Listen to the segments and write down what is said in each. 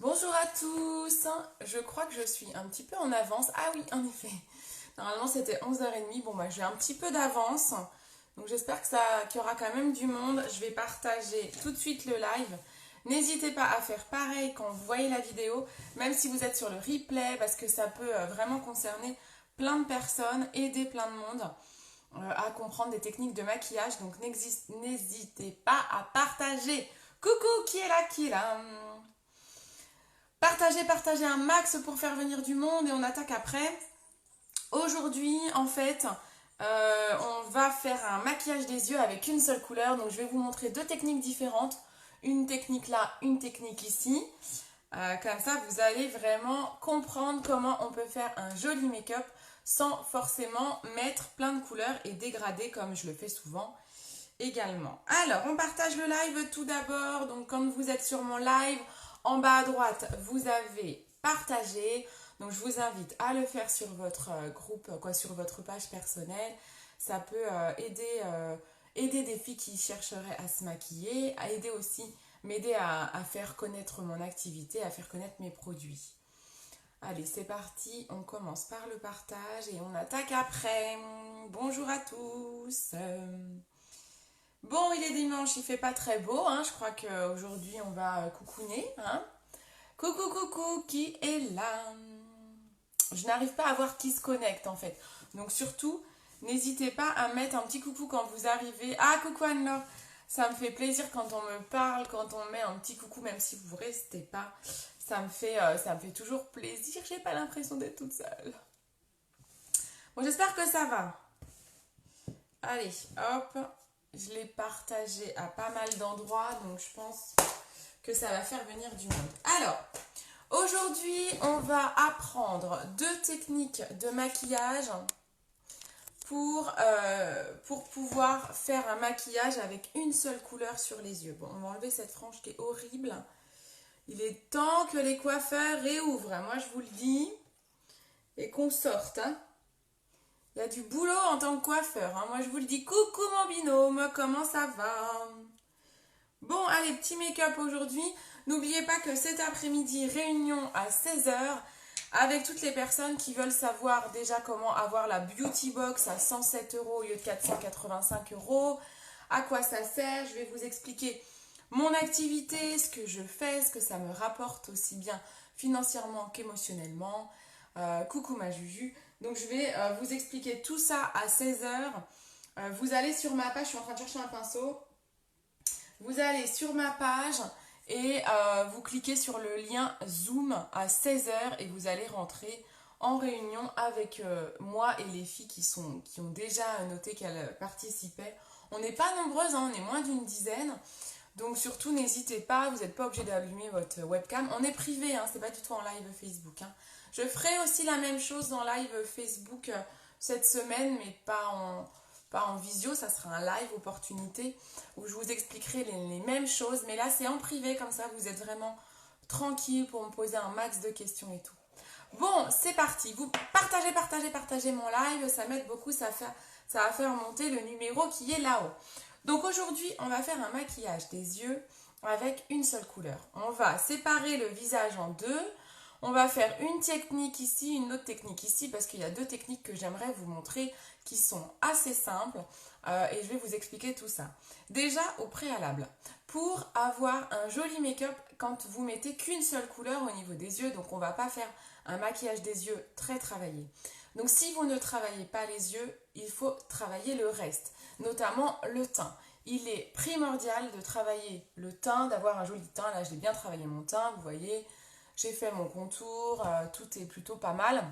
Bonjour à tous, je crois que je suis un petit peu en avance. Ah oui, en effet, normalement c'était 11h30, bon bah j'ai un petit peu d'avance, donc j'espère qu'il y aura quand même du monde. Je vais partager tout de suite le live. N'hésitez pas à faire pareil quand vous voyez la vidéo, même si vous êtes sur le replay, parce que ça peut vraiment concerner plein de personnes, aider plein de monde à comprendre des techniques de maquillage, donc n'hésitez pas à partager. Coucou, qui est là, qui est là? Partagez, partagez un max pour faire venir du monde et on attaque après. Aujourd'hui, en fait, on va faire un maquillage des yeux avec une seule couleur. Donc, je vais vous montrer deux techniques différentes. Une technique là, une technique ici. Comme ça, vous allez vraiment comprendre comment on peut faire un joli make-up sans forcément mettre plein de couleurs et dégrader comme je le fais souvent également. Alors, on partage le live tout d'abord. Donc, quand vous êtes sur mon live, en bas à droite, vous avez partagé. Donc, je vous invite à le faire sur votre groupe, sur votre page personnelle. Ça peut aider des filles qui chercheraient à se maquiller, à aider aussi, m'aider à faire connaître mon activité, à faire connaître mes produits. Allez, c'est parti. On commence par le partage et on attaque après. Bonjour à tous. Bon, il est dimanche, il fait pas très beau, hein. Je crois qu'aujourd'hui on va coucouner, hein. Coucou, coucou, qui est là? Je n'arrive pas à voir qui se connecte en fait. Donc surtout, n'hésitez pas à mettre un petit coucou quand vous arrivez. Ah, coucou Anne-Laure, ça me fait plaisir quand on me parle, quand on met un petit coucou, même si vous restez pas. Ça me fait toujours plaisir. J'ai pas l'impression d'être toute seule. Bon, j'espère que ça va. Allez, hop, je l'ai partagé à pas mal d'endroits, donc je pense que ça va faire venir du monde. Alors, aujourd'hui, on va apprendre deux techniques de maquillage pour pouvoir faire un maquillage avec une seule couleur sur les yeux. Bon, on va enlever cette frange qui est horrible. Il est temps que les coiffeurs réouvrent, hein. Moi, je vous le dis, et qu'on sorte, hein. Il y a du boulot en tant que coiffeur, hein. Moi, je vous le dis, coucou mon binôme, comment ça va? Bon, allez, petit make-up aujourd'hui. N'oubliez pas que cet après-midi, réunion à 16h avec toutes les personnes qui veulent savoir déjà comment avoir la Beauty Box à 107 euros au lieu de 485 euros, à quoi ça sert. Je vais vous expliquer mon activité, ce que je fais, ce que ça me rapporte aussi bien financièrement qu'émotionnellement. Coucou ma Juju. Donc je vais vous expliquer tout ça à 16h. Vous allez sur ma page, je suis en train de chercher un pinceau. Vous allez sur ma page et vous cliquez sur le lien Zoom à 16h et vous allez rentrer en réunion avec moi et les filles qui ont déjà noté qu'elles participaient. On n'est pas nombreuses, hein, on est moins d'une dizaine. Donc surtout n'hésitez pas, vous n'êtes pas obligé d'allumer votre webcam. On est privé, hein, c'est pas du tout en live Facebook, hein. Je ferai aussi la même chose en live Facebook cette semaine, mais pas en visio, ça sera un live opportunité où je vous expliquerai les mêmes choses. Mais là, c'est en privé, comme ça, vous êtes vraiment tranquille pour me poser un max de questions et tout. Bon, c'est parti. Vous partagez, partagez, partagez mon live. Ça m'aide beaucoup. Ça va faire monter le numéro qui est là-haut. Donc aujourd'hui, on va faire un maquillage des yeux avec une seule couleur. On va séparer le visage en deux. On va faire une technique ici, une autre technique ici, parce qu'il y a deux techniques que j'aimerais vous montrer qui sont assez simples et je vais vous expliquer tout ça. Déjà, au préalable, pour avoir un joli make-up quand vous mettez qu'une seule couleur au niveau des yeux, donc on ne va pas faire un maquillage des yeux très travaillé. Donc si vous ne travaillez pas les yeux, il faut travailler le reste, notamment le teint. Il est primordial de travailler le teint, d'avoir un joli teint. Là, j'ai bien travaillé mon teint, vous voyez. J'ai fait mon contour, tout est plutôt pas mal.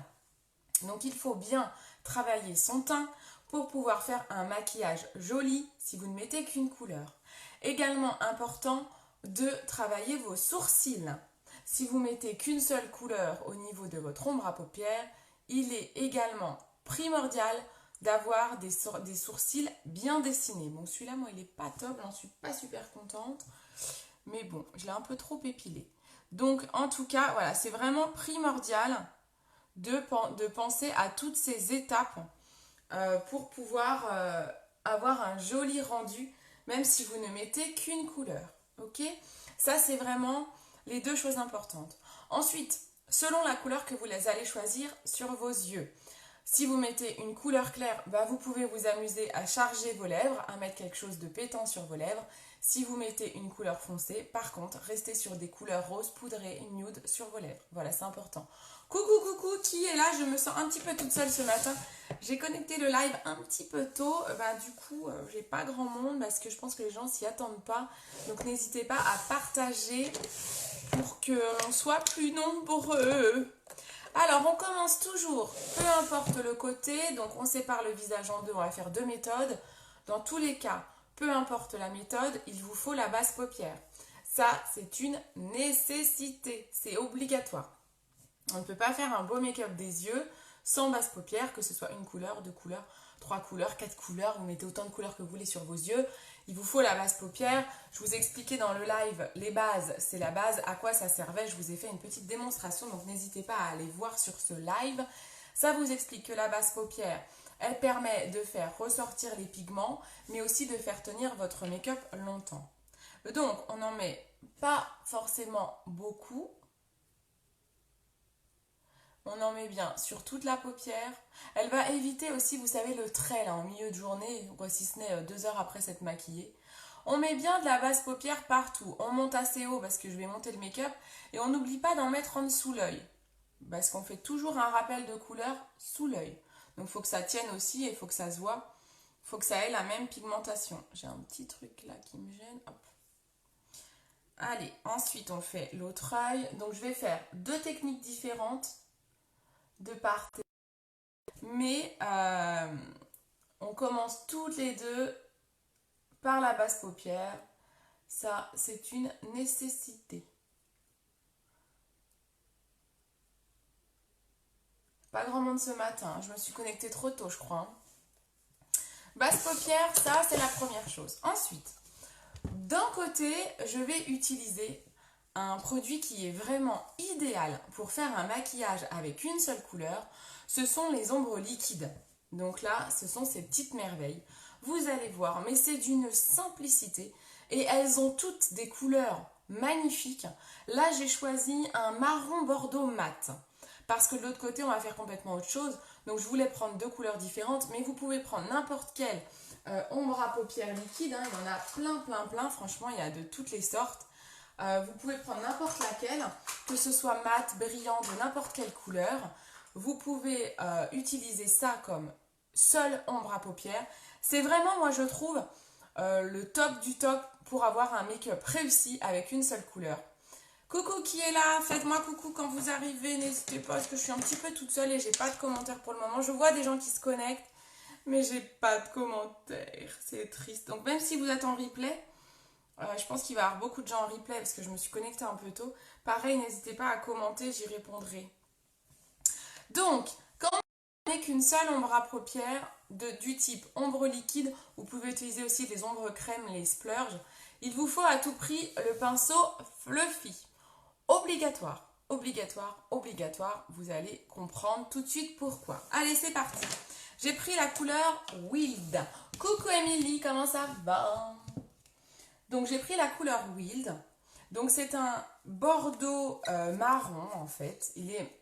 Donc il faut bien travailler son teint pour pouvoir faire un maquillage joli si vous ne mettez qu'une couleur. Également important de travailler vos sourcils. Si vous mettez qu'une seule couleur au niveau de votre ombre à paupières, il est également primordial d'avoir des sourcils bien dessinés. Bon, celui-là, moi, il n'est pas top, j'en suis pas super contente. Mais bon, je l'ai un peu trop épilé. Donc, en tout cas, voilà, c'est vraiment primordial de penser à toutes ces étapes pour pouvoir avoir un joli rendu, même si vous ne mettez qu'une couleur. Ok? Ça, c'est vraiment les deux choses importantes. Ensuite, selon la couleur que vous allez choisir sur vos yeux. Si vous mettez une couleur claire, vous pouvez vous amuser à charger vos lèvres, à mettre quelque chose de pétant sur vos lèvres. Si vous mettez une couleur foncée, par contre, restez sur des couleurs roses poudrées, nude sur vos lèvres. Voilà, c'est important. Coucou, qui est là? Je me sens un petit peu toute seule ce matin. J'ai connecté le live un petit peu tôt. Du coup, j'ai pas grand monde parce que je pense que les gens s'y attendent pas. Donc, n'hésitez pas à partager pour qu'on soit plus nombreux. Alors, on commence toujours, peu importe le côté. Donc, on sépare le visage en deux. On va faire deux méthodes. Dans tous les cas, peu importe la méthode, il vous faut la base paupière. Ça, c'est une nécessité. C'est obligatoire. On ne peut pas faire un beau make-up des yeux sans base paupière, que ce soit une couleur, deux couleurs, trois couleurs, quatre couleurs. Vous mettez autant de couleurs que vous voulez sur vos yeux. Il vous faut la base paupière. Je vous ai expliqué dans le live les bases. C'est la base, à quoi ça servait. Je vous ai fait une petite démonstration, donc n'hésitez pas à aller voir sur ce live. Ça vous explique que la base paupière, elle permet de faire ressortir les pigments, mais aussi de faire tenir votre make-up longtemps. Donc, on n'en met pas forcément beaucoup. On en met bien sur toute la paupière. Elle va éviter aussi, vous savez, le trait là en milieu de journée, quoi, si ce n'est 2 heures après s'être maquillée. On met bien de la base paupière partout. On monte assez haut parce que je vais monter le make-up. Et on n'oublie pas d'en mettre en dessous l'œil. Parce qu'on fait toujours un rappel de couleur sous l'œil. Donc il faut que ça tienne aussi et il faut que ça se voit. Il faut que ça ait la même pigmentation. J'ai un petit truc là qui me gêne. Hop. Allez, ensuite on fait l'autre œil. Donc je vais faire 2 techniques différentes de part et d'autre. Mais on commence toutes les deux par la base paupière. Ça, c'est une nécessité. Pas grand monde ce matin. Je me suis connectée trop tôt, je crois. Base paupière, ça, c'est la première chose. Ensuite, d'un côté, je vais utiliser un produit qui est vraiment idéal pour faire un maquillage avec une seule couleur. Ce sont les ombres liquides. Donc là, ce sont ces petites merveilles. Vous allez voir, mais c'est d'une simplicité. Et elles ont toutes des couleurs magnifiques. Là, j'ai choisi un marron bordeaux mat. Parce que de l'autre côté, on va faire complètement autre chose. Donc, je voulais prendre 2 couleurs différentes. Mais vous pouvez prendre n'importe quelle ombre à paupières liquide. Il y en a plein. Franchement, il y a de toutes les sortes. Vous pouvez prendre n'importe laquelle, que ce soit mat, brillant, de n'importe quelle couleur. Vous pouvez utiliser ça comme seule ombre à paupières. C'est vraiment, moi, je trouve, le top du top pour avoir un make-up réussi avec une seule couleur. Coucou qui est là, faites-moi coucou quand vous arrivez, n'hésitez pas parce que je suis un petit peu toute seule et j'ai pas de commentaires pour le moment. Je vois des gens qui se connectent, mais j'ai pas de commentaires, c'est triste. Donc même si vous êtes en replay, je pense qu'il va y avoir beaucoup de gens en replay parce que je me suis connectée un peu tôt. Pareil, n'hésitez pas à commenter, j'y répondrai. Donc, quand vous n'avez qu'une seule ombre à paupières du type ombre liquide, vous pouvez utiliser aussi les ombres crème, les splurges. Il vous faut à tout prix le pinceau Fluffy. Obligatoire. Vous allez comprendre tout de suite pourquoi. Allez, c'est parti. J'ai pris la couleur Wild. Coucou Émilie, comment ça va? Donc, j'ai pris la couleur Wild. Donc, c'est un bordeaux marron, en fait.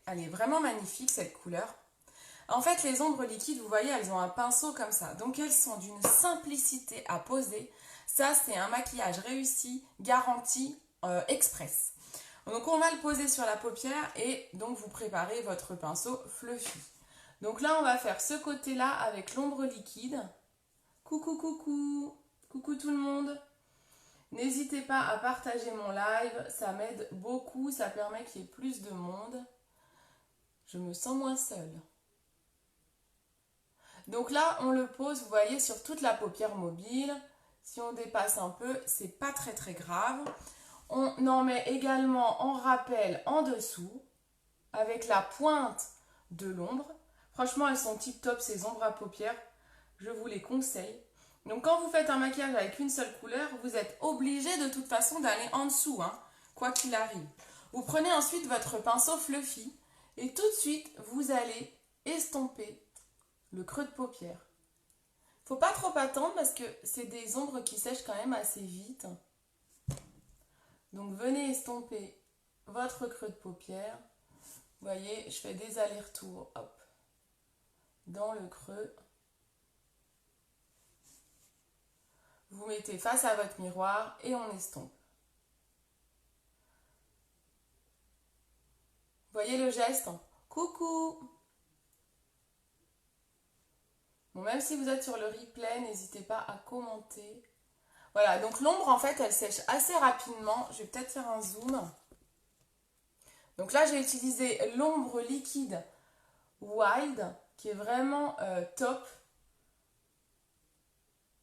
Elle est vraiment magnifique, cette couleur. En fait, les ombres liquides, vous voyez, elles ont un pinceau comme ça. Donc, elles sont d'une simplicité à poser. Ça, c'est un maquillage réussi, garanti, express. Donc, on va le poser sur la paupière et donc, vous préparez votre pinceau Fluffy. Donc là, on va faire ce côté-là avec l'ombre liquide. Coucou tout le monde. N'hésitez pas à partager mon live, ça m'aide beaucoup, ça permet qu'il y ait plus de monde. Je me sens moins seule. Donc là, on le pose, vous voyez, sur toute la paupière mobile. Si on dépasse un peu, c'est pas très grave. On en met également en rappel en dessous, avec la pointe de l'ombre. Franchement, elles sont tip top ces ombres à paupières. Je vous les conseille. Donc quand vous faites un maquillage avec une seule couleur, vous êtes obligé de toute façon d'aller en dessous, quoi qu'il arrive. Vous prenez ensuite votre pinceau Fluffy et tout de suite, vous allez estomper le creux de paupière. Faut pas trop attendre parce que c'est des ombres qui sèchent quand même assez vite. Donc venez estomper votre creux de paupière. Vous voyez, je fais des allers-retours, hop, dans le creux. Vous mettez face à votre miroir et on estompe. Vous voyez le geste? Coucou! Bon, même si vous êtes sur le replay, n'hésitez pas à commenter. Voilà, donc l'ombre, en fait, elle sèche assez rapidement. Je vais peut-être faire un zoom. Donc là, j'ai utilisé l'ombre liquide Wild, qui est vraiment top.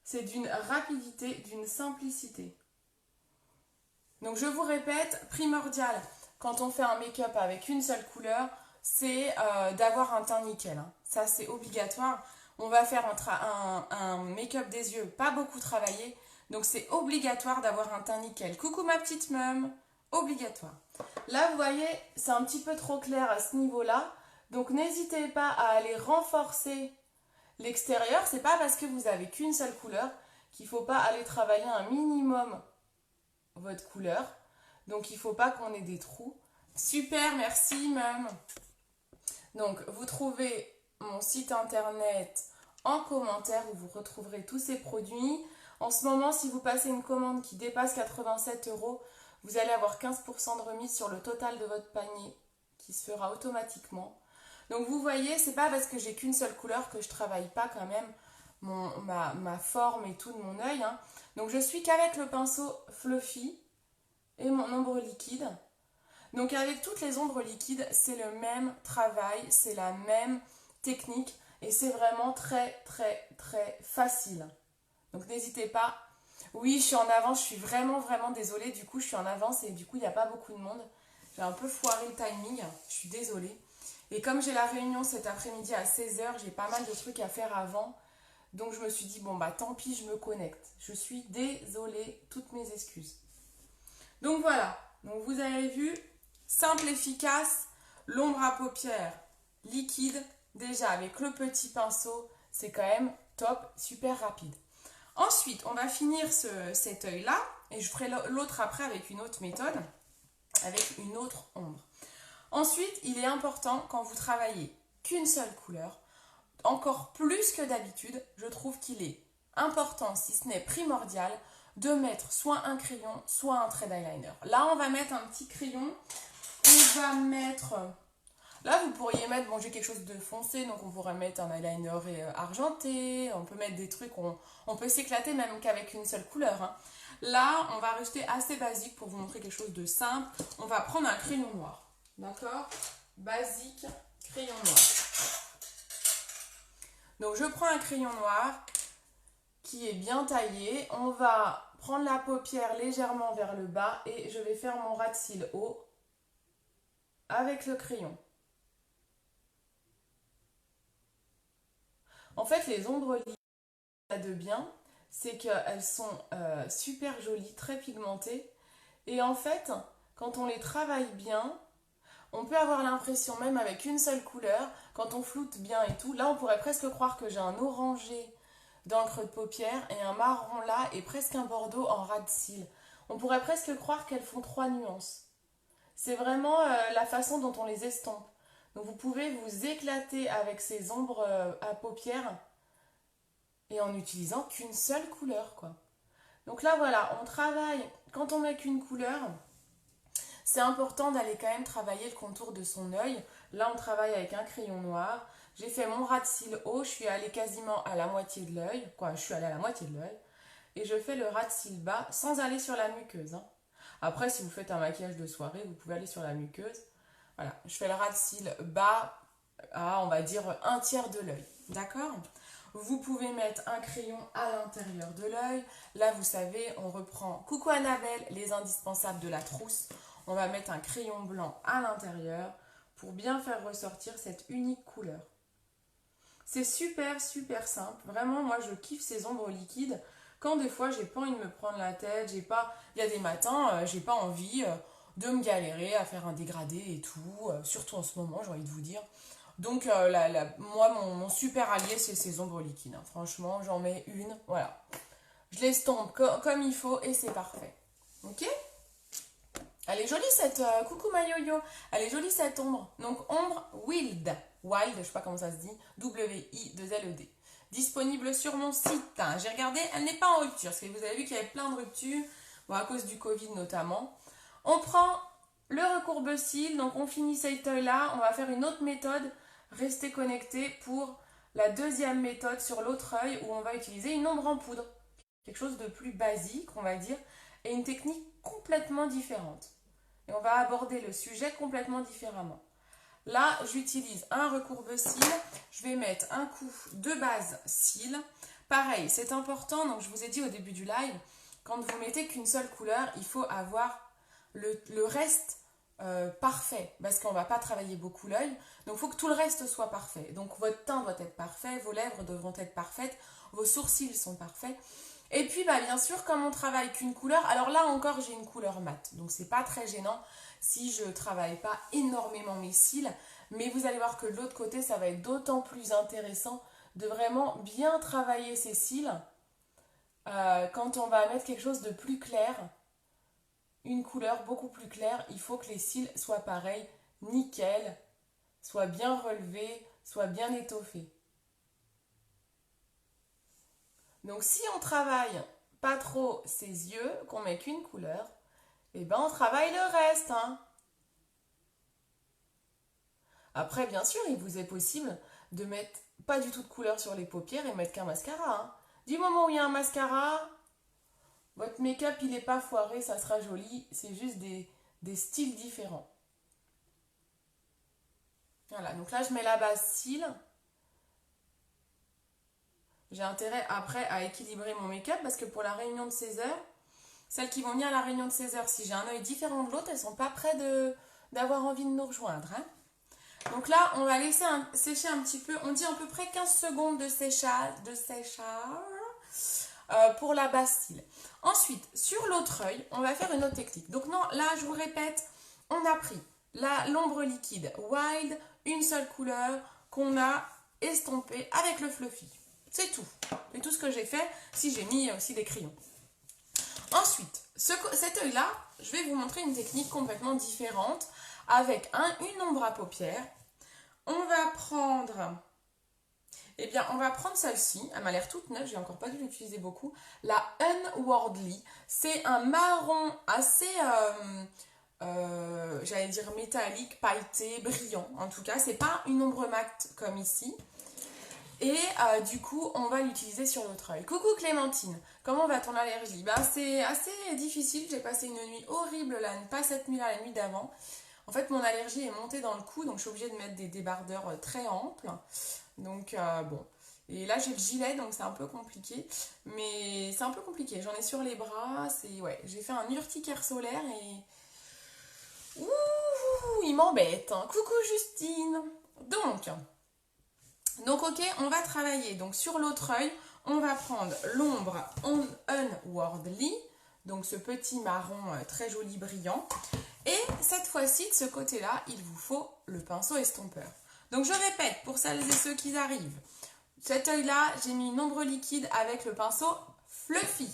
C'est d'une rapidité, d'une simplicité. Donc je vous répète, primordial, quand on fait un make-up avec une seule couleur, c'est d'avoir un teint nickel. Hein. Ça, c'est obligatoire. On va faire un make-up des yeux pas beaucoup travaillé. Donc c'est obligatoire d'avoir un teint nickel. Coucou ma petite mum, obligatoire. Là, vous voyez, c'est un petit peu trop clair à ce niveau-là. Donc n'hésitez pas à aller renforcer l'extérieur. C'est pas parce que vous avez qu'une seule couleur qu'il ne faut pas aller travailler un minimum votre couleur. Donc il ne faut pas qu'on ait des trous. Super, merci mum. Donc vous trouvez mon site internet en commentaire où vous retrouverez tous ces produits. En ce moment, si vous passez une commande qui dépasse 87 €, vous allez avoir 15% de remise sur le total de votre panier qui se fera automatiquement. Donc vous voyez, c'est pas parce que j'ai qu'une seule couleur que je travaille pas quand même ma forme et tout de mon œil. Hein. Donc je suis qu'avec le pinceau Fluffy et mon ombre liquide. Donc avec toutes les ombres liquides, c'est le même travail, c'est la même technique et c'est vraiment très très très facile. Donc n'hésitez pas. Oui, je suis en avance, je suis vraiment désolée. Du coup, je suis en avance et du coup, il n'y a pas beaucoup de monde. J'ai un peu foiré le timing, je suis désolée. Et comme j'ai la réunion cet après-midi à 16 h, j'ai pas mal de trucs à faire avant. Donc je me suis dit, bon bah tant pis, je me connecte. Je suis désolée, toutes mes excuses. Donc voilà, donc vous avez vu, simple, efficace, l'ombre à paupières liquide. Déjà avec le petit pinceau, c'est quand même top, super rapide. Ensuite, on va finir cet œil-là et je ferai l'autre après avec une autre méthode, avec une autre ombre. Ensuite, il est important quand vous travaillez qu'une seule couleur, encore plus que d'habitude, je trouve qu'il est important, si ce n'est primordial, de mettre soit un crayon, soit un trait d'eyeliner. Là, on va mettre un petit crayon. On va mettre... Là, vous pourriez mettre... Bon, j'ai quelque chose de foncé, donc on pourrait mettre un eyeliner argenté. On peut mettre des trucs... On peut s'éclater même qu'avec une seule couleur. Hein. Là, on va rester assez basique pour vous montrer quelque chose de simple. On va prendre un crayon noir. D'accord? Basique, crayon noir. Donc, je prends un crayon noir qui est bien taillé. On va prendre la paupière légèrement vers le bas et je vais faire mon ras de cils haut avec le crayon. En fait, les ombres liquides de bien, c'est qu'elles sont super jolies, très pigmentées. Et en fait, quand on les travaille bien, on peut avoir l'impression, même avec une seule couleur, quand on floute bien et tout, là on pourrait presque croire que j'ai un orangé dans le creux de paupière et un marron là et presque un bordeaux en ras de cils. On pourrait presque croire qu'elles font 3 nuances. C'est vraiment la façon dont on les estompe. Donc vous pouvez vous éclater avec ces ombres à paupières et en n'utilisant qu'une seule couleur, quoi. Donc là voilà, on travaille, quand on met qu'une couleur, c'est important d'aller quand même travailler le contour de son œil. Là on travaille avec un crayon noir. J'ai fait mon ras de cils haut, je suis allée quasiment à la moitié de l'œil, je suis allée à la moitié de l'œil. Et je fais le ras de cils bas sans aller sur la muqueuse. Hein. Après, si vous faites un maquillage de soirée, vous pouvez aller sur la muqueuse. Voilà, je fais le ras de cils bas à, on va dire, un tiers de l'œil. D'accord? Vous pouvez mettre un crayon à l'intérieur de l'œil. Là, vous savez, on reprend coucou Annabelle, les indispensables de la trousse. On va mettre un crayon blanc à l'intérieur pour bien faire ressortir cette unique couleur. C'est super simple. Vraiment, moi, je kiffe ces ombres liquides. Quand des fois, j'ai pas envie de me prendre la tête, il y a des matins, j'ai pas envie de me galérer à faire un dégradé et tout. Surtout en ce moment, j'ai envie de vous dire. Donc, moi, mon super allié, c'est ces ombres liquides. Hein. Franchement, j'en mets une, voilà. Je l'estompe comme il faut et c'est parfait. Ok? Elle est jolie cette... coucou ma yo-yo. Elle est jolie cette ombre. Donc ombre Wild. Wild, je sais pas comment ça se dit. W-I-2-L-E-D. Disponible sur mon site. J'ai regardé, elle n'est pas en rupture. Parce que vous avez vu qu'il y avait plein de ruptures. Bon, à cause du Covid notamment. On prend le recourbe cils. Donc on finit cet œil-là. On va faire une autre méthode. Restez connectés pour la deuxième méthode sur l'autre œil où on va utiliser une ombre en poudre. Quelque chose de plus basique, on va dire. Et une technique complètement différente. Et on va aborder le sujet complètement différemment. Là, j'utilise un recourbe cils. Je vais mettre un coup de base cils. Pareil, c'est important. Donc, je vous ai dit au début du live, quand vous mettez qu'une seule couleur, il faut avoir le reste parfait. Parce qu'on ne va pas travailler beaucoup l'œil. Donc, il faut que tout le reste soit parfait. Donc, votre teint doit être parfait. Vos lèvres devront être parfaites. Vos sourcils sont parfaits. Et puis, bien sûr, comme on travaille qu'une couleur, alors là encore, j'ai une couleur mate. Donc, c'est pas très gênant si je travaille pas énormément mes cils. Mais vous allez voir que de l'autre côté, ça va être d'autant plus intéressant de vraiment bien travailler ces cils quand on va mettre quelque chose de plus clair. Une couleur beaucoup plus claire, il faut que les cils soient pareils, nickel, soient bien relevés, soient bien étoffés. Donc si on travaille pas trop ses yeux, qu'on met qu'une couleur, et on travaille le reste. Après, bien sûr, il vous est possible de mettre pas du tout de couleur sur les paupières et mettre qu'un mascara. Du moment où il y a un mascara, votre make-up il n'est pas foiré, ça sera joli. C'est juste des styles différents. Voilà, donc là je mets la base cils. J'ai intérêt après à équilibrer mon make-up parce que pour la réunion de 16h, celles qui vont venir à la réunion de 16h, si j'ai un œil différent de l'autre, elles ne sont pas prêtes d'avoir envie de nous rejoindre. Donc là, on va laisser sécher un petit peu. On dit à peu près 15 secondes de séchage pour la base cils. Ensuite, sur l'autre œil, on va faire une autre technique. Donc non, là, je vous répète, on a pris l'ombre liquide Wild, une seule couleur qu'on a estompée avec le fluffy. C'est tout. C'est tout ce que j'ai fait. Si j'ai mis aussi des crayons. Ensuite, cet œil-là, je vais vous montrer une technique complètement différente avec une ombre à paupières. On va prendre celle-ci. Elle m'a l'air toute neuve, j'ai encore pas dû l'utiliser beaucoup. La Unworldly. C'est un marron assez, j'allais dire métallique, pailleté, brillant. En tout cas, c'est pas une ombre mate comme ici. Et du coup, on va l'utiliser sur l'autre œil. Coucou Clémentine, comment va ton allergie? C'est assez difficile, j'ai passé une nuit horrible, pas cette nuit-là, la nuit d'avant. En fait, mon allergie est montée dans le cou, donc je suis obligée de mettre des débardeurs très amples. Donc, bon. Et là, j'ai le gilet, donc c'est un peu compliqué. Mais c'est un peu compliqué, j'en ai sur les bras. Ouais, j'ai fait un urticaire solaire et... Ouh, il m'embête. Coucou Justine. Donc, ok, on va travailler. Donc, sur l'autre œil, on va prendre l'ombre Unworldly. Donc, ce petit marron très joli, brillant. Et cette fois-ci, de ce côté-là, il vous faut le pinceau estompeur. Donc, je répète, pour celles et ceux qui arrivent. Cet œil-là, j'ai mis une ombre liquide avec le pinceau fluffy.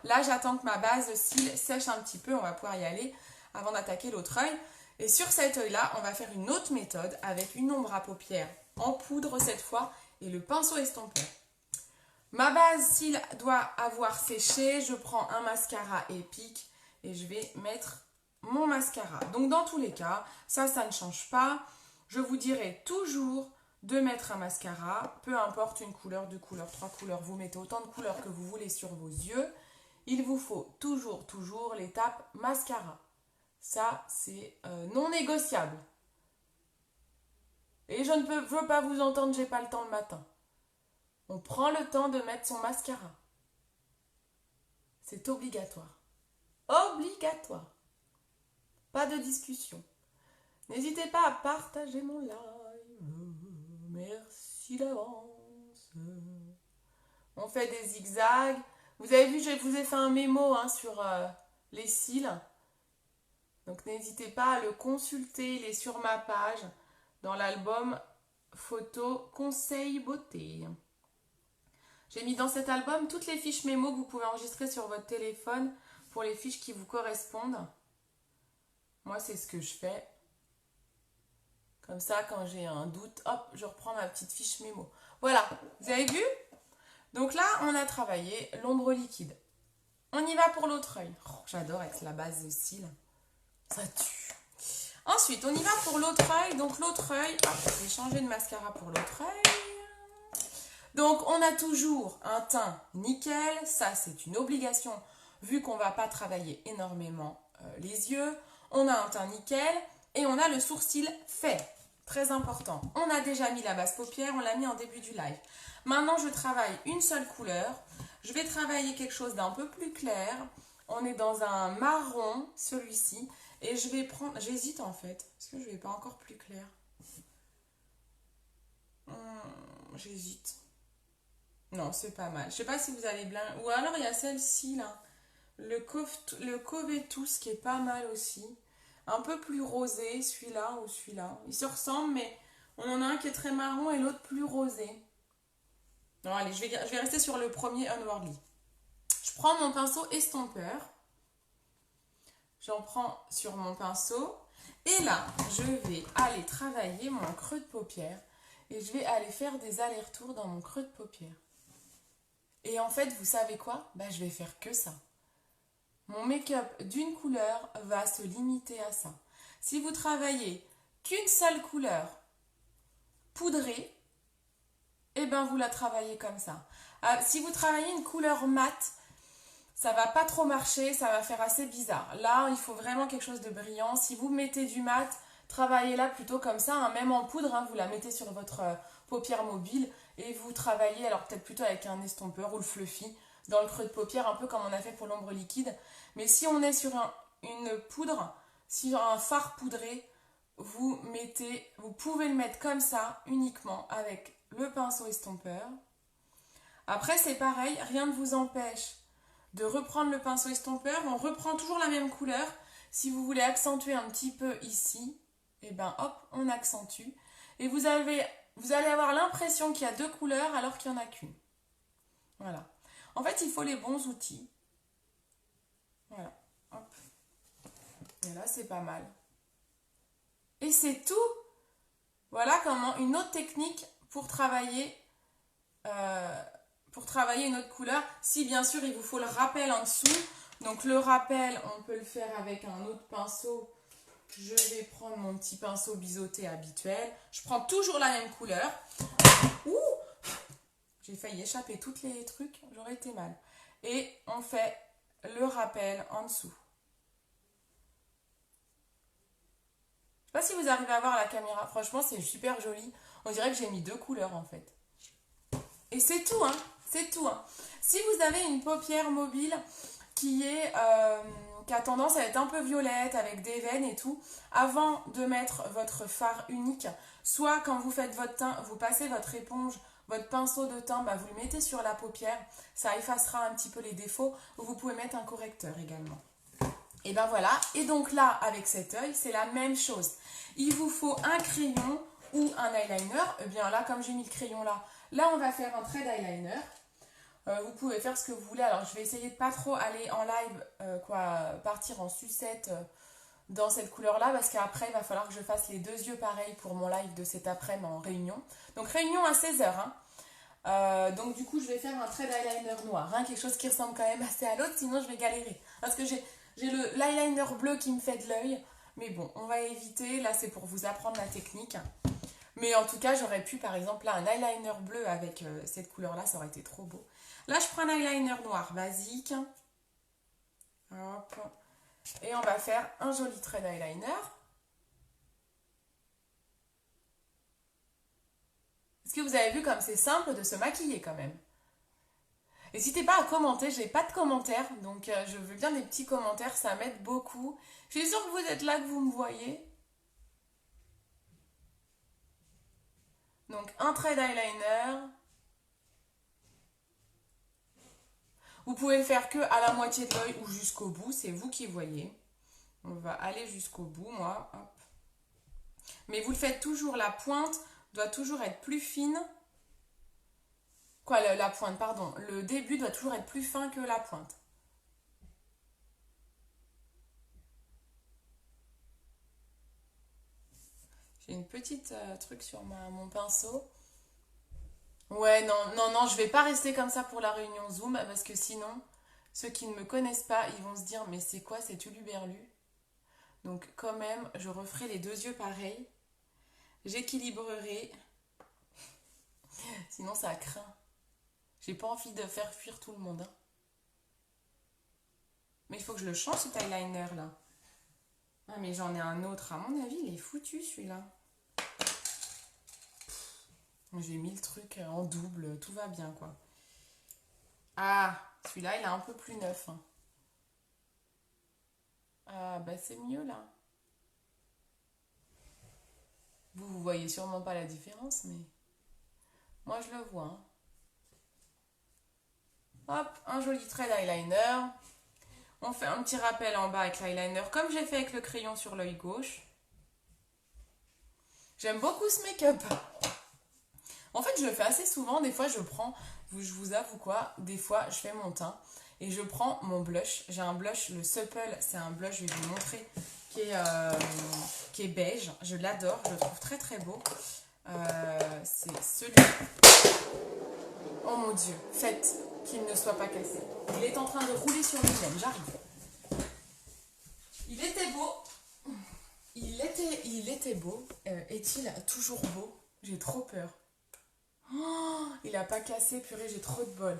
Là, j'attends que ma base cils sèche un petit peu. On va pouvoir y aller avant d'attaquer l'autre œil. Et sur cet œil-là, on va faire une autre méthode avec une ombre à paupières en poudre cette fois et le pinceau estompeur. Ma base cils doit avoir séché. Je prends un mascara épique et je vais mettre mon mascara. Donc dans tous les cas, ça ne change pas. Je vous dirai toujours de mettre un mascara, peu importe une couleur, deux couleurs, trois couleurs, vous mettez autant de couleurs que vous voulez sur vos yeux. Il vous faut toujours l'étape mascara. Ça, c'est non négociable. Et je ne veux pas vous entendre, j'ai pas le temps le matin. On prend le temps de mettre son mascara. C'est obligatoire. Obligatoire. Pas de discussion. N'hésitez pas à partager mon live. Merci d'avance. On fait des zigzags. Vous avez vu, je vous ai fait un mémo sur les cils. Donc n'hésitez pas à le consulter. Il est sur ma page dans l'album photo conseil beauté. J'ai mis dans cet album toutes les fiches mémo que vous pouvez enregistrer sur votre téléphone pour les fiches qui vous correspondent. Moi, c'est ce que je fais. Comme ça, quand j'ai un doute, hop, je reprends ma petite fiche mémo. Voilà, vous avez vu? Donc là, on a travaillé l'ombre liquide. On y va pour l'autre œil. Oh, j'adore avec la base de cils. Ça tue. Ensuite, on y va pour l'autre œil. Donc l'autre œil, hop, je vais changer de mascara pour l'autre œil. Donc on a toujours un teint nickel. Ça, c'est une obligation vu qu'on ne va pas travailler énormément les yeux. On a un teint nickel et on a le sourcil fait. Très important. On a déjà mis la base paupière, on l'a mis en début du live. Maintenant, je travaille une seule couleur. Je vais travailler quelque chose d'un peu plus clair. On est dans un marron, celui-ci. Et je vais prendre... J'hésite en fait. Est-ce que je ne vais pas encore plus clair? J'hésite. Non, c'est pas mal. Je sais pas si vous allez bien... Ou alors, il y a celle-ci, là. Le Covetus, qui est pas mal aussi. Un peu plus rosé, celui-là ou celui-là. Ils se ressemblent, mais on en a un qui est très marron et l'autre plus rosé. Non, allez, je vais rester sur le premier Unworldly. Je prends mon pinceau estompeur. J'en prends sur mon pinceau. Et là, je vais aller travailler mon creux de paupière. Et je vais aller faire des allers-retours dans mon creux de paupière. Et en fait, vous savez quoi? Je vais faire que ça. Mon make-up d'une couleur va se limiter à ça. Si vous travaillez qu'une seule couleur poudrée, eh ben vous la travaillez comme ça. Si vous travaillez une couleur mate, ça va pas trop marcher, ça va faire assez bizarre. Là, il faut vraiment quelque chose de brillant. Si vous mettez du mat, travaillez-la plutôt comme ça, hein, même en poudre, hein, vous la mettez sur votre paupière mobile et vous travaillez, alors peut-être plutôt avec un estompeur ou le fluffy, dans le creux de paupière, un peu comme on a fait pour l'ombre liquide. Mais si on est sur une poudre, sur un fard poudré, vous pouvez le mettre comme ça, uniquement avec le pinceau estompeur. Après, c'est pareil, rien ne vous empêche de reprendre le pinceau estompeur. On reprend toujours la même couleur. Si vous voulez accentuer un petit peu ici, et ben hop, on accentue. Et vous allez avoir l'impression qu'il y a deux couleurs alors qu'il n'y en a qu'une. Voilà. En fait, il faut les bons outils. Voilà. Hop. Et là, c'est pas mal. Et c'est tout. Voilà comment une autre technique pour travailler une autre couleur. Si bien sûr, il vous faut le rappel en dessous. Donc le rappel, on peut le faire avec un autre pinceau. Je vais prendre mon petit pinceau biseauté habituel. Je prends toujours la même couleur. Ouh! J'ai failli échapper tous les trucs, j'aurais été mal. Et on fait le rappel en dessous. Je sais pas si vous arrivez à voir la caméra. Franchement, c'est super joli. On dirait que j'ai mis deux couleurs en fait. Et c'est tout, hein. C'est tout, hein. Si vous avez une paupière mobile qui a tendance à être un peu violette avec des veines et tout, avant de mettre votre fard unique, soit quand vous faites votre teint, vous passez votre éponge, votre pinceau de teint, vous le mettez sur la paupière, ça effacera un petit peu les défauts, ou vous pouvez mettre un correcteur également. Et ben voilà, et donc là, avec cet œil, c'est la même chose. Il vous faut un crayon ou un eyeliner. Et bien là, comme j'ai mis le crayon là, on va faire un trait d'eyeliner. Vous pouvez faire ce que vous voulez. Alors, je vais essayer de pas trop aller en live, partir en sucette dans cette couleur-là, parce qu'après, il va falloir que je fasse les deux yeux pareils pour mon live de cet après-midi en réunion. Donc, réunion à 16h. Hein. Donc, du coup, je vais faire un trait d'eyeliner noir. Hein, quelque chose qui ressemble quand même assez à l'autre, sinon je vais galérer. Parce que j'ai l'eyeliner bleu qui me fait de l'œil. Mais bon, on va éviter. Là, c'est pour vous apprendre la technique. Mais en tout cas, j'aurais pu, par exemple, là, un eyeliner bleu avec cette couleur-là, ça aurait été trop beau. Là, je prends un eyeliner noir basique. Hop. Et on va faire un joli trait d'eyeliner. Est-ce que vous avez vu comme c'est simple de se maquiller quand même? N'hésitez pas à commenter, je n'ai pas de commentaires, donc je veux bien des petits commentaires, ça m'aide beaucoup. Je suis sûre que vous êtes là, que vous me voyez. Donc un trait d'eyeliner. Vous pouvez le faire que à la moitié de l'œil ou jusqu'au bout, c'est vous qui voyez. On va aller jusqu'au bout, moi. Hop. Mais vous le faites toujours, la pointe doit toujours être plus fine. La pointe, pardon. Le début doit toujours être plus fin que la pointe. J'ai une petite truc sur mon pinceau. Ouais, non, non, non, je vais pas rester comme ça pour la réunion Zoom parce que sinon, ceux qui ne me connaissent pas, ils vont se dire mais c'est quoi cet uluberlu? Donc quand même, je referai les deux yeux pareils. J'équilibrerai, sinon ça craint. J'ai pas envie de faire fuir tout le monde, hein. Mais il faut que je le change cet eyeliner là. Ah mais j'en ai un autre, à mon avis il est foutu celui-là. J'ai mis le truc en double, tout va bien quoi. Ah, celui-là il est un peu plus neuf, hein. Ah bah c'est mieux là. Vous voyez sûrement pas la différence, mais moi je le vois, hein. Hop, un joli trait d'eyeliner. On fait un petit rappel en bas avec l'eyeliner, comme j'ai fait avec le crayon sur l'œil gauche. J'aime beaucoup ce make-up. En fait, je le fais assez souvent. Des fois, je prends, je vous avoue quoi, des fois, je fais mon teint et je prends mon blush. J'ai un blush, le Supple, c'est un blush, je vais vous montrer, qui est beige. Je l'adore, je le trouve très très beau. C'est celui. Oh mon Dieu, faites qu'il ne soit pas cassé. Il est en train de rouler sur lui-même, j'arrive. Il était beau. Il était beau. Est-il toujours beau? J'ai trop peur. Oh, il a pas cassé, purée, j'ai trop de bol.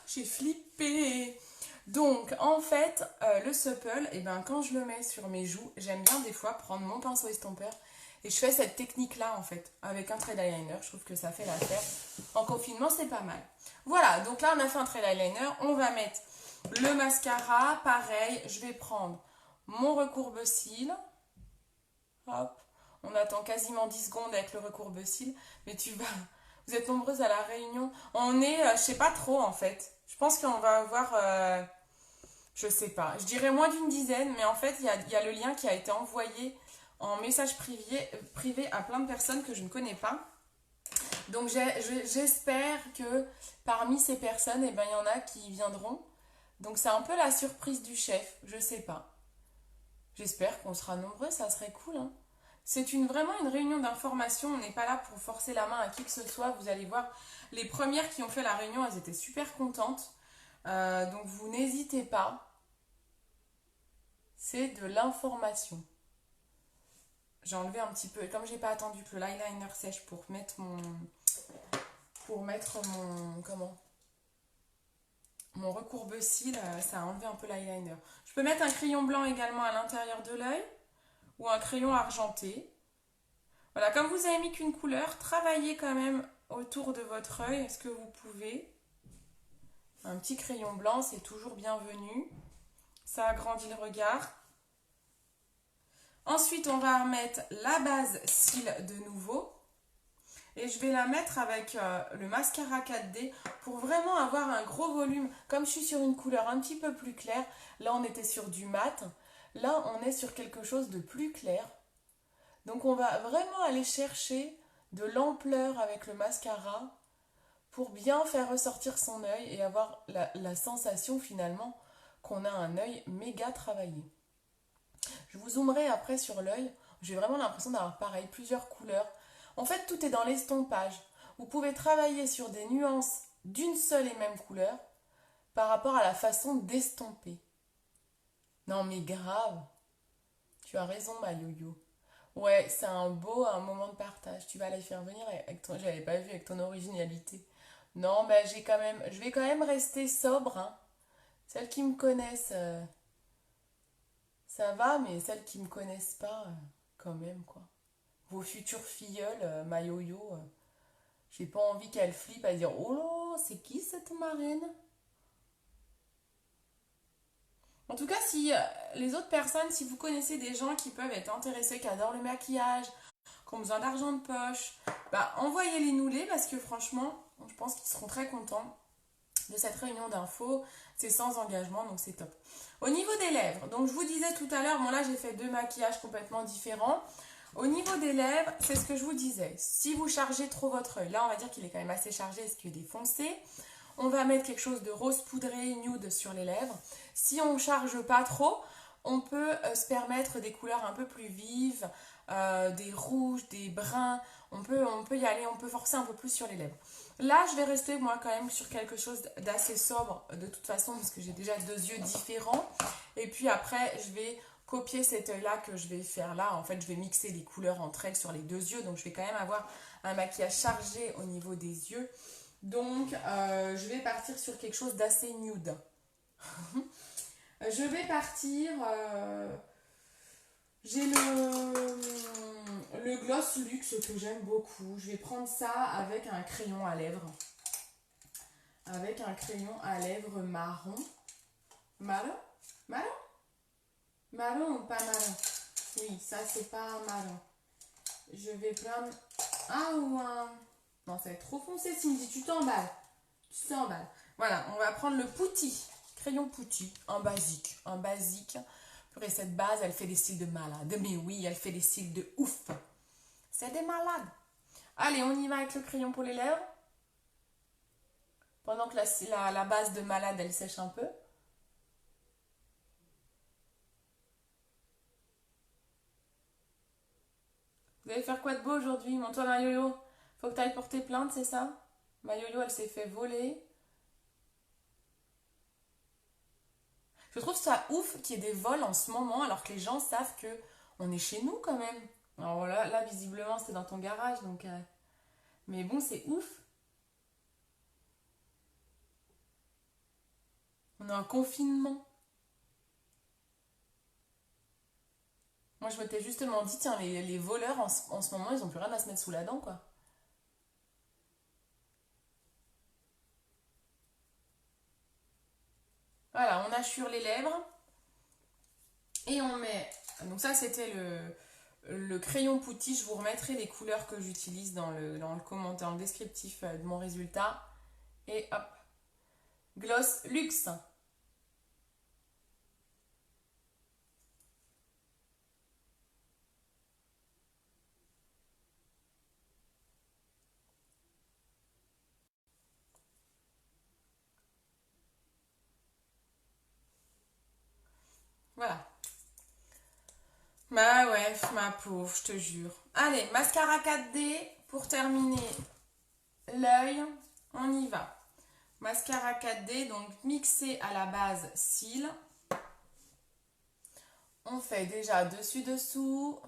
J'ai flippé. Donc, en fait, le Supple, eh ben, quand je le mets sur mes joues, j'aime bien des fois prendre mon pinceau estompeur et je fais cette technique-là, en fait, avec un trait d'eyeliner. Je trouve que ça fait l'affaire. En confinement, c'est pas mal. Voilà, donc là, on a fait un trait d'eyeliner. On va mettre le mascara. Pareil, je vais prendre mon recourbe-cils. Hop. On attend quasiment 10 secondes avec le recourbe-cils. Mais vous êtes nombreuses à la réunion. On est, je sais pas trop, en fait. Je pense qu'on va avoir, je sais pas, je dirais moins d'une dizaine, mais en fait, il y a le lien qui a été envoyé en message privé à plein de personnes que je ne connais pas. Donc j'espère que parmi ces personnes, eh ben, il y en a qui viendront. Donc c'est un peu la surprise du chef, je sais pas. J'espère qu'on sera nombreux, ça serait cool, hein. C'est vraiment une réunion d'information, on n'est pas là pour forcer la main à qui que ce soit. Vous allez voir, les premières qui ont fait la réunion, elles étaient super contentes. Donc vous n'hésitez pas. C'est de l'information. J'ai enlevé un petit peu, comme j'ai pas attendu que le eyeliner sèche pour mettre mon recourbe-cils, ça a enlevé un peu l'eyeliner. Je peux mettre un crayon blanc également à l'intérieur de l'œil ou un crayon argenté. Voilà, comme vous avez mis qu'une couleur, travaillez quand même autour de votre œil, est-ce que vous pouvez. Un petit crayon blanc, c'est toujours bienvenu. Ça agrandit le regard. Ensuite, on va remettre la base cils de nouveau. Et je vais la mettre avec le mascara 4D pour vraiment avoir un gros volume. Comme je suis sur une couleur un petit peu plus claire, là on était sur du mat. Là, on est sur quelque chose de plus clair. Donc on va vraiment aller chercher de l'ampleur avec le mascara pour bien faire ressortir son œil et avoir la sensation finalement qu'on a un œil méga travaillé. Je vous zoomerai après sur l'œil. J'ai vraiment l'impression d'avoir pareil, plusieurs couleurs. En fait, tout est dans l'estompage. Vous pouvez travailler sur des nuances d'une seule et même couleur par rapport à la façon d'estomper. Non mais grave. Tu as raison, ma yo-yo. Ouais, c'est un moment de partage. Tu vas les faire venir avec ton... J'avais pas vu avec ton originalité. Non, mais je vais quand même rester sobre, hein. Celles qui me connaissent, ça va, mais celles qui me connaissent pas, quand même, quoi. Vos futures filleules, ma yo-yo, j'ai pas envie qu'elles flippent à dire oh là, c'est qui cette marraine? En tout cas, si les autres personnes, si vous connaissez des gens qui peuvent être intéressés, qui adorent le maquillage, qui ont besoin d'argent de poche, bah envoyez-les nous parce que franchement, je pense qu'ils seront très contents de cette réunion d'infos. C'est sans engagement, donc c'est top. Au niveau des lèvres, donc je vous disais tout à l'heure, bon là j'ai fait deux maquillages complètement différents. Au niveau des lèvres, c'est ce que je vous disais. Si vous chargez trop votre œil, là on va dire qu'il est quand même assez chargé, parce qu'il est foncé. On va mettre quelque chose de rose poudré, nude sur les lèvres. Si on ne charge pas trop, on peut se permettre des couleurs un peu plus vives, des rouges, des bruns. On peut y aller, on peut forcer un peu plus sur les lèvres. Là, je vais rester moi quand même sur quelque chose d'assez sobre de toute façon parce que j'ai déjà deux yeux différents. Et puis après, je vais copier cet œil-là que je vais faire là. En fait, je vais mixer les couleurs entre elles sur les deux yeux. Donc, je vais quand même avoir un maquillage chargé au niveau des yeux. Donc, je vais partir sur quelque chose d'assez nude. Je vais partir... j'ai le gloss luxe que j'aime beaucoup. Je vais prendre ça avec un crayon à lèvres. Avec un crayon à lèvres marron. Marron? Marron? Marron ou pas marron? Oui, ça c'est pas marron. Je vais prendre un ou un... Non, ça va être trop foncé, Cindy. Tu t'emballes. Tu t'emballes. Voilà, on va prendre le Putty. Crayon Putty. Un basique. Un basique. Et cette base, elle fait des cils de malade. Mais oui, elle fait des cils de ouf. C'est des malades. Allez, on y va avec le crayon pour les lèvres. Pendant que la base de malade, elle sèche un peu. Vous allez faire quoi de beau aujourd'hui? Mon toi, ma yo-yo, faut que tu ailles porter plainte, c'est ça? Ma yo-yo, elle s'est fait voler. Je trouve ça ouf qu'il y ait des vols en ce moment, alors que les gens savent que on est chez nous quand même. Alors là visiblement, c'était dans ton garage, donc... Mais bon, c'est ouf. On est en confinement. Moi, je m'étais justement dit, tiens, les voleurs, en ce moment, ils n'ont plus rien à se mettre sous la dent, quoi. Voilà, on assure les lèvres. Et on met... Donc ça, c'était le crayon Putty. Je vous remettrai les couleurs que j'utilise dans le commentaire, dans le descriptif de mon résultat. Et hop, gloss luxe. Voilà. Bah ouais, ma pauvre, je te jure. Allez, mascara 4D pour terminer l'œil. On y va. Mascara 4D, donc mixé à la base cils. On fait déjà dessus-dessous.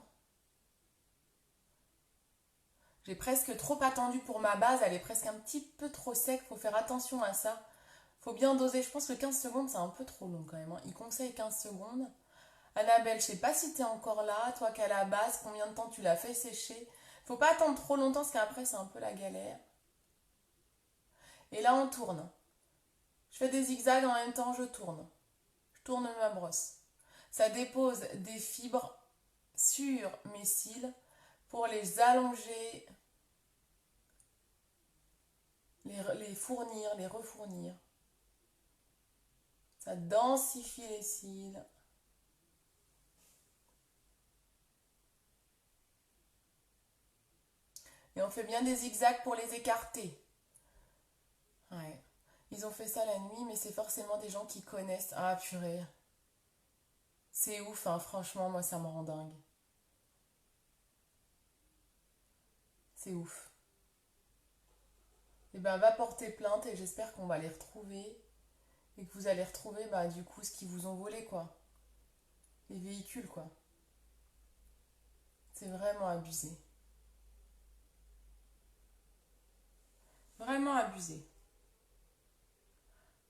J'ai presque trop attendu pour ma base, elle est presque un petit peu trop sec, faut faire attention à ça. Faut bien doser, je pense que 15 secondes c'est un peu trop long quand même, hein. Il conseille 15 secondes. Annabelle, je sais pas si t'es encore là, toi qui as la base, combien de temps tu l'as fait sécher. Faut pas attendre trop longtemps parce qu'après c'est un peu la galère. Et là on tourne. Je fais des zigzags en même temps, je tourne. Je tourne ma brosse. Ça dépose des fibres sur mes cils pour les allonger, les fournir, les refournir. Ça densifie les cils. Et on fait bien des zigzags pour les écarter. Ouais. Ils ont fait ça la nuit, mais c'est forcément des gens qui connaissent. Ah purée. C'est ouf, hein. Franchement, moi ça me rend dingue. C'est ouf. Et ben va porter plainte et j'espère qu'on va les retrouver. Et que vous allez retrouver bah, du coup ce qu'ils vous ont volé quoi. Les véhicules quoi. C'est vraiment abusé. Vraiment abusé.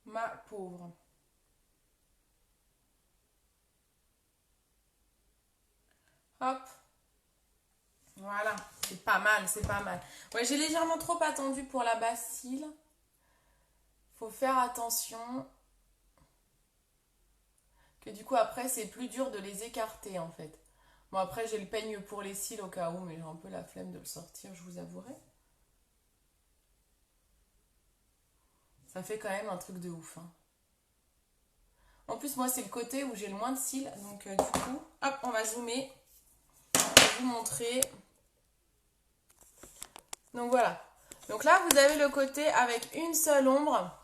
Ma pauvre. Hop. Voilà. C'est pas mal, c'est pas mal. Ouais, j'ai légèrement trop attendu pour la base cils. Faut faire attention. Que du coup après c'est plus dur de les écarter en fait. Bon après j'ai le peigne pour les cils au cas où, mais j'ai un peu la flemme de le sortir, je vous avouerai. Ça fait quand même un truc de ouf. Hein. En plus moi c'est le côté où j'ai le moins de cils, donc du coup, hop, on va zoomer. Je vais vous montrer. Donc voilà. Donc là vous avez le côté avec une seule ombre.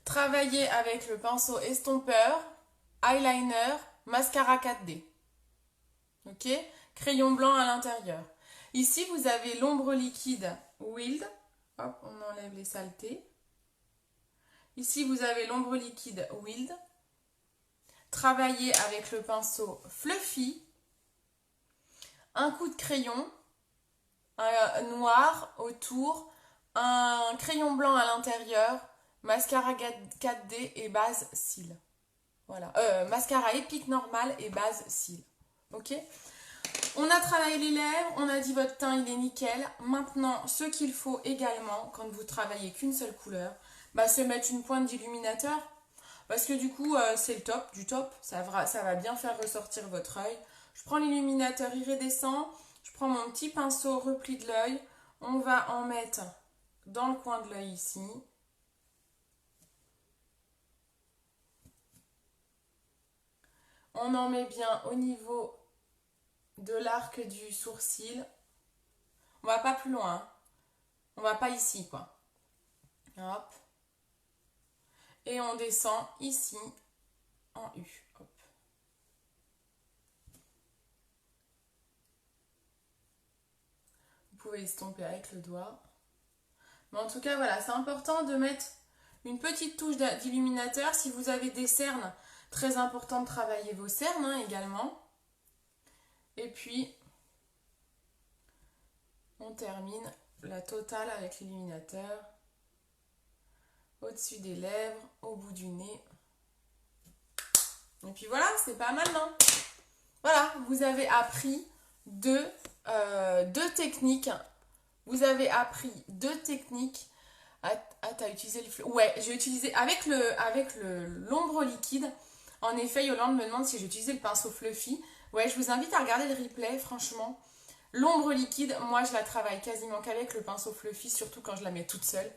Travailler avec le pinceau estompeur. eyeliner, mascara 4D. Ok? Crayon blanc à l'intérieur. Ici, vous avez l'ombre liquide Wild. Hop, on enlève les saletés. Ici, vous avez l'ombre liquide Wild. Travaillez avec le pinceau Fluffy. Un coup de crayon noir autour. Un crayon blanc à l'intérieur. Mascara 4D et base cils. Voilà. Mascara épique normal et base cils. Ok? On a travaillé les lèvres, on a dit votre teint il est nickel. Maintenant, ce qu'il faut également, quand vous travaillez qu'une seule couleur, c'est mettre une pointe d'illuminateur. Parce que du coup, c'est le top du top. Ça va bien faire ressortir votre œil. Je prends l'illuminateur iridescent. Je prends mon petit pinceau repli de l'œil. On va en mettre dans le coin de l'œil ici. On en met bien au niveau de l'arc du sourcil. On va pas plus loin. Hein. On va pas ici, quoi. Hop. Et on descend ici en U. Hop. Vous pouvez estomper avec le doigt. Mais en tout cas, voilà, c'est important de mettre une petite touche d'illuminateur. Si vous avez des cernes, très important de travailler vos cernes hein, également. Et puis, on termine la totale avec l'illuminateur. Au-dessus des lèvres, au bout du nez. Et puis voilà, c'est pas mal, non? Voilà, vous avez appris deux techniques. Vous avez appris deux techniques. Ah, t'as utilisé le... Ouais, j'ai utilisé avec l'ombre liquide. En effet, Yolande me demande si j'ai utilisé le pinceau Fluffy. Ouais, je vous invite à regarder le replay, franchement. L'ombre liquide, moi, je la travaille quasiment qu'avec le pinceau Fluffy, surtout quand je la mets toute seule.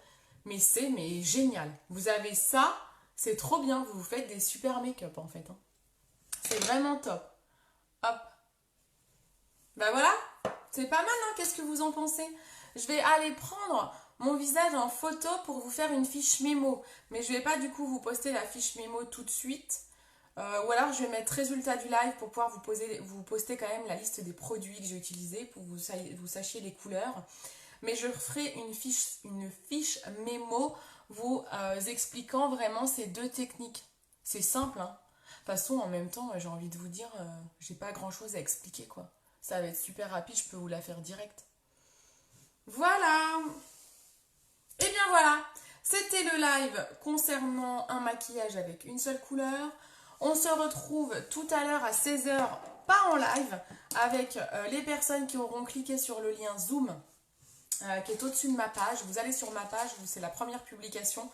Mais c'est génial. Vous avez ça, c'est trop bien. Vous vous faites des super make-up, en fait. Hein. C'est vraiment top. Hop. Voilà, c'est pas mal, hein. Qu'est-ce que vous en pensez? Je vais aller prendre mon visage en photo pour vous faire une fiche mémo. Mais je vais pas, du coup, vous poster la fiche mémo tout de suite. Ou alors je vais mettre résultat du live pour pouvoir vous poster quand même la liste des produits que j'ai utilisés pour que vous sachiez les couleurs. Mais je ferai une fiche mémo vous expliquant vraiment ces deux techniques. C'est simple, hein. De toute façon, en même temps, j'ai envie de vous dire, j'ai pas grand chose à expliquer, quoi. Ça va être super rapide, je peux vous la faire direct. Voilà. Et bien voilà, c'était le live concernant un maquillage avec une seule couleur. On se retrouve tout à l'heure à 16 h, pas en live, avec les personnes qui auront cliqué sur le lien Zoom qui est au-dessus de ma page. Vous allez sur ma page, c'est la première publication.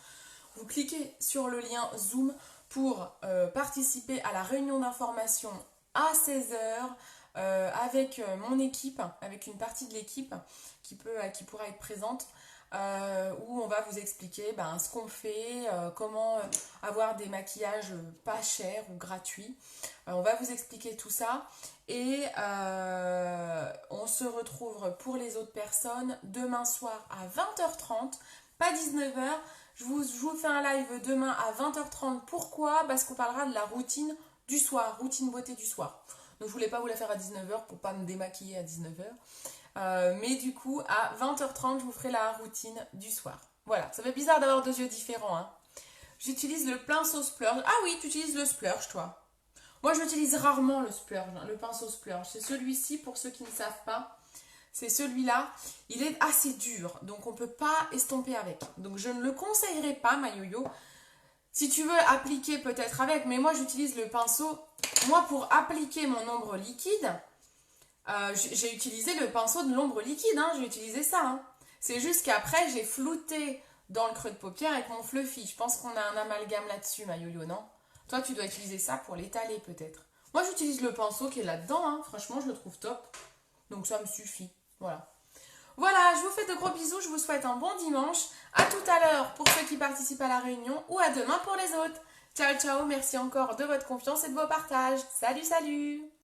Vous cliquez sur le lien Zoom pour participer à la réunion d'information à 16 h avec mon équipe, avec une partie de l'équipe qui pourra être présente. Où on va vous expliquer ce qu'on fait, comment avoir des maquillages pas chers ou gratuits. On va vous expliquer tout ça et on se retrouve pour les autres personnes demain soir à 20h30, pas 19h. Je vous fais un live demain à 20h30. Pourquoi? Parce qu'on parlera de la routine du soir, routine beauté du soir. Donc je voulais pas vous la faire à 19h pour pas me démaquiller à 19h. Mais du coup, à 20h30, je vous ferai la routine du soir. Voilà, ça fait bizarre d'avoir deux yeux différents. Hein. J'utilise le pinceau splurge. Ah oui, tu utilises le splurge, toi. Moi, j'utilise rarement le splurge, le pinceau splurge. C'est celui-ci, pour ceux qui ne savent pas. C'est celui-là. Il est assez dur, donc on ne peut pas estomper avec. Donc, je ne le conseillerais pas, ma yo-yo. Si tu veux appliquer peut-être avec, mais moi, j'utilise le pinceau. Moi, pour appliquer mon ombre liquide... j'ai utilisé le pinceau de l'ombre liquide, hein, j'ai utilisé ça. Hein. C'est juste qu'après, j'ai flouté dans le creux de paupière avec mon Fluffy. Je pense qu'on a un amalgame là-dessus, ma yo-yo, non? Toi, tu dois utiliser ça pour l'étaler, peut-être. Moi, j'utilise le pinceau qui est là-dedans. Hein. Franchement, je le trouve top. Donc, ça me suffit. Voilà. Voilà, je vous fais de gros bisous. Je vous souhaite un bon dimanche. À tout à l'heure pour ceux qui participent à la réunion ou à demain pour les autres. Ciao, ciao. Merci encore de votre confiance et de vos partages. Salut, salut!